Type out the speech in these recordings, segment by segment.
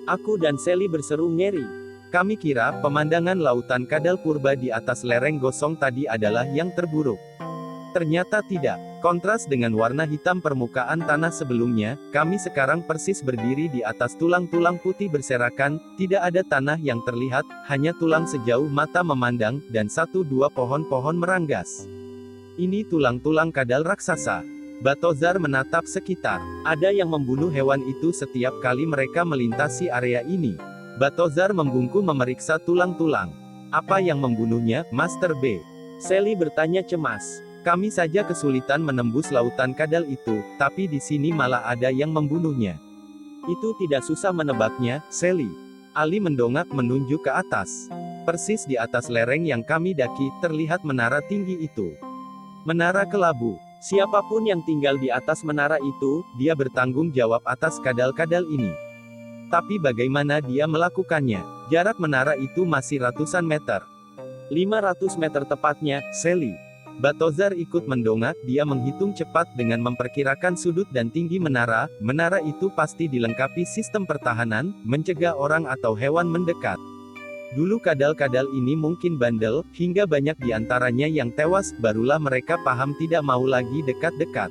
Aku dan Sally berseru ngeri. Kami kira pemandangan lautan Kadal Purba di atas lereng gosong tadi adalah yang terburuk. Ternyata tidak. Kontras dengan warna hitam permukaan tanah sebelumnya, kami sekarang persis berdiri di atas tulang-tulang putih berserakan, tidak ada tanah yang terlihat, hanya tulang sejauh mata memandang, dan satu dua pohon-pohon meranggas. Ini tulang-tulang kadal raksasa. Batozar menatap sekitar. Ada yang membunuh hewan itu setiap kali mereka melintasi area ini. Batozar membungkuk memeriksa tulang-tulang. Apa yang membunuhnya, Master B? Sally bertanya cemas. Kami saja kesulitan menembus lautan kadal itu, tapi di sini malah ada yang membunuhnya. Itu tidak susah menebaknya, Sally. Ali mendongak menunjuk ke atas. Persis di atas lereng yang kami daki, terlihat menara tinggi itu. Menara kelabu. Siapapun yang tinggal di atas menara itu, dia bertanggung jawab atas kadal-kadal ini. Tapi bagaimana dia melakukannya? Jarak menara itu masih ratusan meter. 500 meter tepatnya, Sally. Batozar ikut mendongak, dia menghitung cepat dengan memperkirakan sudut dan tinggi menara. Menara itu pasti dilengkapi sistem pertahanan, mencegah orang atau hewan mendekat. Dulu kadal-kadal ini mungkin bandel, hingga banyak di antaranya yang tewas, barulah mereka paham tidak mau lagi dekat-dekat.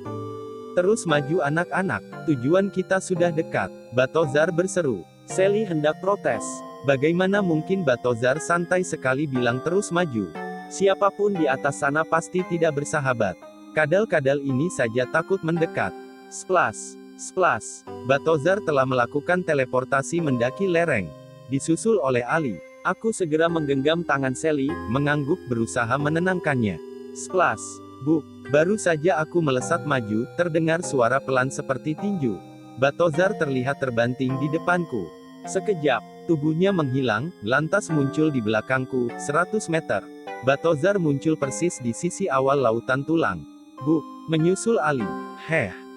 Terus maju anak-anak, tujuan kita sudah dekat, Batozar berseru. Sally hendak protes. Bagaimana mungkin, Batozar santai sekali bilang terus maju. Siapapun di atas sana pasti tidak bersahabat. Kadal-kadal ini saja takut mendekat. Splash, splash. Batozar telah melakukan teleportasi mendaki lereng. Disusul oleh Ali. Aku segera menggenggam tangan Sally, mengangguk berusaha menenangkannya. Splash, buk. Baru saja aku melesat maju, terdengar suara pelan seperti tinju. Batozar terlihat terbanting di depanku. Sekejap, tubuhnya menghilang, lantas muncul di belakangku, 100 meter. Batozar muncul persis di sisi awal lautan tulang. Bu, menyusul Ali.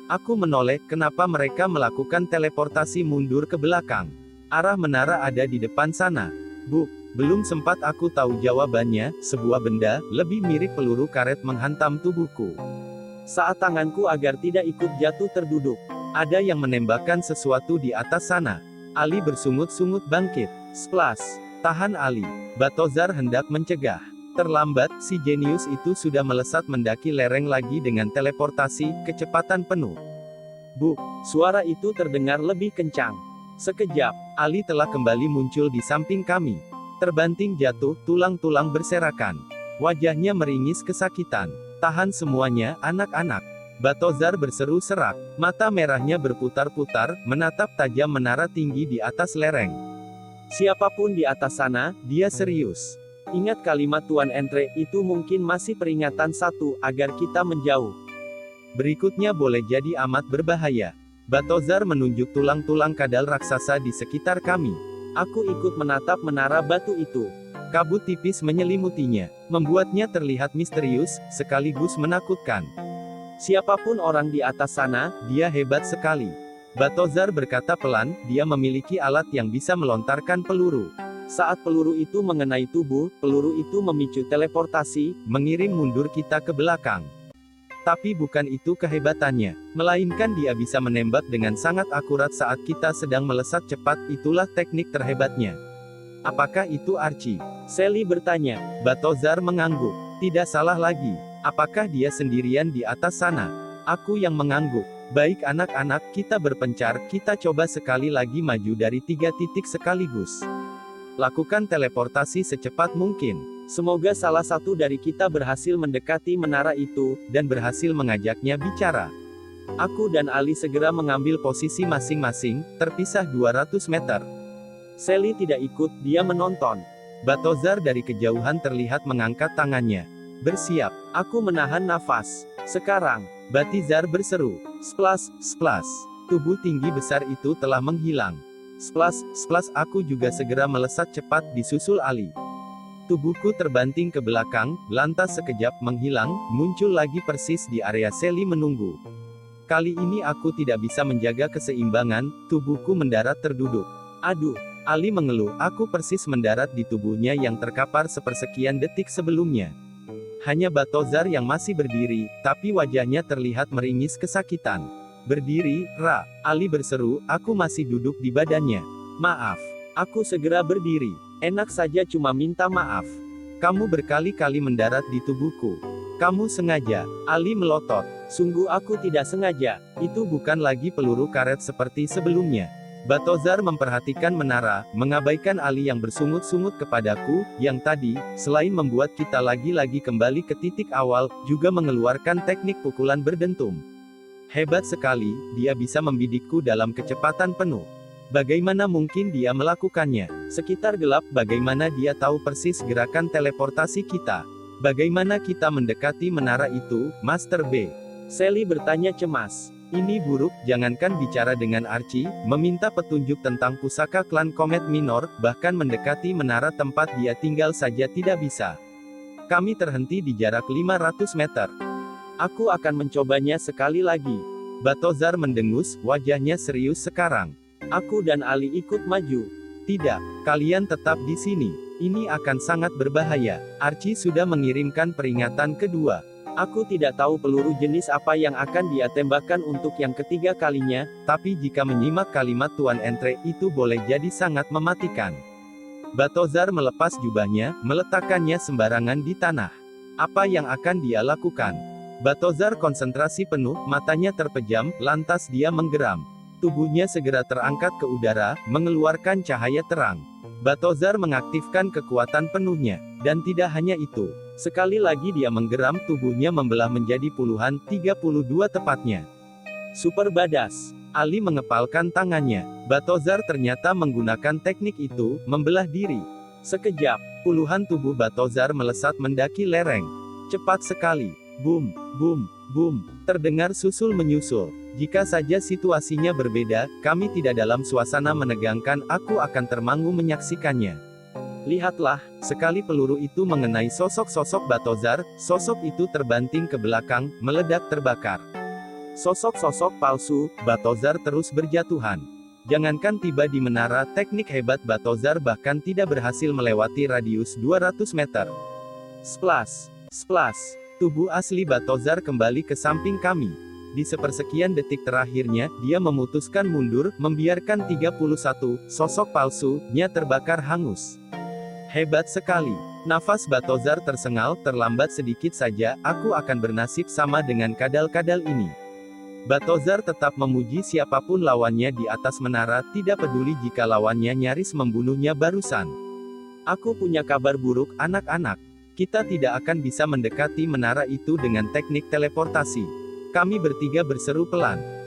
Aku menoleh, kenapa mereka melakukan teleportasi mundur ke belakang? Arah menara ada di depan sana. Bu, belum sempat aku tahu jawabannya, sebuah benda, lebih mirip peluru karet menghantam tubuhku. Saat tanganku agar tidak ikut jatuh terduduk. Ada yang menembakkan sesuatu di atas sana. Ali bersungut-sungut bangkit. Splash. Tahan Ali. Batozar hendak mencegah. Terlambat, si jenius itu sudah melesat mendaki lereng lagi dengan teleportasi, kecepatan penuh. Bu, suara itu terdengar lebih kencang. Sekejap, Ali telah kembali muncul di samping kami. Terbanting jatuh, tulang-tulang berserakan. Wajahnya meringis kesakitan. Tahan semuanya, anak-anak. Batozar berseru serak. Mata merahnya berputar-putar, menatap tajam menara tinggi di atas lereng. Siapapun di atas sana, dia serius. Ingat kalimat Tuan Entre, itu mungkin masih peringatan satu, agar kita menjauh. Berikutnya boleh jadi amat berbahaya. Batozar menunjuk tulang-tulang kadal raksasa di sekitar kami. Aku ikut menatap menara batu itu. Kabut tipis menyelimutinya, membuatnya terlihat misterius, sekaligus menakutkan. Siapapun orang di atas sana, dia hebat sekali. Batozar berkata pelan, dia memiliki alat yang bisa melontarkan peluru. Saat peluru itu mengenai tubuh, peluru itu memicu teleportasi, mengirim mundur kita ke belakang. Tapi bukan itu kehebatannya, melainkan dia bisa menembak dengan sangat akurat saat kita sedang melesat cepat, itulah teknik terhebatnya. Apakah itu Archie? Sally bertanya. Batozar mengangguk. Tidak salah lagi. Apakah dia sendirian di atas sana? Aku yang mengangguk. Baik anak-anak, kita berpencar, kita coba sekali lagi maju dari 3 titik sekaligus. Lakukan teleportasi secepat mungkin. Semoga salah satu dari kita berhasil mendekati menara itu, dan berhasil mengajaknya bicara. Aku dan Ali segera mengambil posisi masing-masing, terpisah 200 meter. Sally tidak ikut, dia menonton. Batozar dari kejauhan terlihat mengangkat tangannya. Bersiap, aku menahan nafas. Sekarang, Batizar berseru. Splash, splash. Tubuh tinggi besar itu telah menghilang. Splash, splash, aku juga segera melesat cepat, disusul Ali. Tubuhku terbanting ke belakang, lantas sekejap menghilang, muncul lagi persis di area Sally menunggu. Kali ini aku tidak bisa menjaga keseimbangan, tubuhku mendarat terduduk. Aduh, Ali mengeluh, aku persis mendarat di tubuhnya yang terkapar sepersekian detik sebelumnya. Hanya Batozar yang masih berdiri, tapi wajahnya terlihat meringis kesakitan. Berdiri, Ali berseru, aku masih duduk di badannya. Maaf. Aku segera berdiri. Enak saja cuma minta maaf. Kamu berkali-kali mendarat di tubuhku. Kamu sengaja. Ali melotot. Sungguh aku tidak sengaja. Itu bukan lagi peluru karet seperti sebelumnya. Batozar memperhatikan menara, mengabaikan Ali yang bersungut-sungut kepadaku, yang tadi, selain membuat kita lagi-lagi kembali ke titik awal, juga mengeluarkan teknik pukulan berdentum. Hebat sekali, dia bisa membidikku dalam kecepatan penuh. Bagaimana mungkin dia melakukannya? Sekitar gelap, bagaimana dia tahu persis gerakan teleportasi kita? Bagaimana kita mendekati menara itu, Master B? Sally bertanya cemas. Ini buruk, jangankan bicara dengan Archie, meminta petunjuk tentang pusaka klan Komet Minor, bahkan mendekati menara tempat dia tinggal saja tidak bisa. Kami terhenti di jarak 500 meter. Aku akan mencobanya sekali lagi. Batozar mendengus, wajahnya serius sekarang. Aku dan Ali ikut maju. Tidak, kalian tetap di sini. Ini akan sangat berbahaya. Archie sudah mengirimkan peringatan kedua. Aku tidak tahu peluru jenis apa yang akan dia tembakkan untuk yang ketiga kalinya, tapi jika menyimak kalimat Tuan Entre, itu boleh jadi sangat mematikan. Batozar melepas jubahnya, meletakkannya sembarangan di tanah. Apa yang akan dia lakukan? Batozar konsentrasi penuh, matanya terpejam, lantas dia menggeram. Tubuhnya segera terangkat ke udara, mengeluarkan cahaya terang. Batozar mengaktifkan kekuatan penuhnya. Dan tidak hanya itu. Sekali lagi dia menggeram, tubuhnya membelah menjadi puluhan, 32 tepatnya. Super Badass. Ali mengepalkan tangannya. Batozar ternyata menggunakan teknik itu, membelah diri. Sekejap, puluhan tubuh Batozar melesat mendaki lereng. Cepat sekali. Boom, boom, boom. Terdengar susul menyusul. Jika saja situasinya berbeda, kami tidak dalam suasana menegangkan, aku akan termangu menyaksikannya. Lihatlah, sekali peluru itu mengenai sosok-sosok Batozar, sosok itu terbanting ke belakang, meledak terbakar. Sosok-sosok palsu, Batozar terus berjatuhan. Jangankan tiba di menara, teknik hebat Batozar bahkan tidak berhasil melewati radius 200 meter. Splash! Splash! Tubuh asli Batozar kembali ke samping kami. Di sepersekian detik terakhirnya, dia memutuskan mundur, membiarkan 31 sosok palsunya terbakar hangus. Hebat sekali. Nafas Batozar tersengal, terlambat sedikit saja, aku akan bernasib sama dengan kadal-kadal ini. Batozar tetap memuji siapapun lawannya di atas menara, tidak peduli jika lawannya nyaris membunuhnya barusan. Aku punya kabar buruk, anak-anak. Kita tidak akan bisa mendekati menara itu dengan teknik teleportasi. Kami bertiga berseru pelan.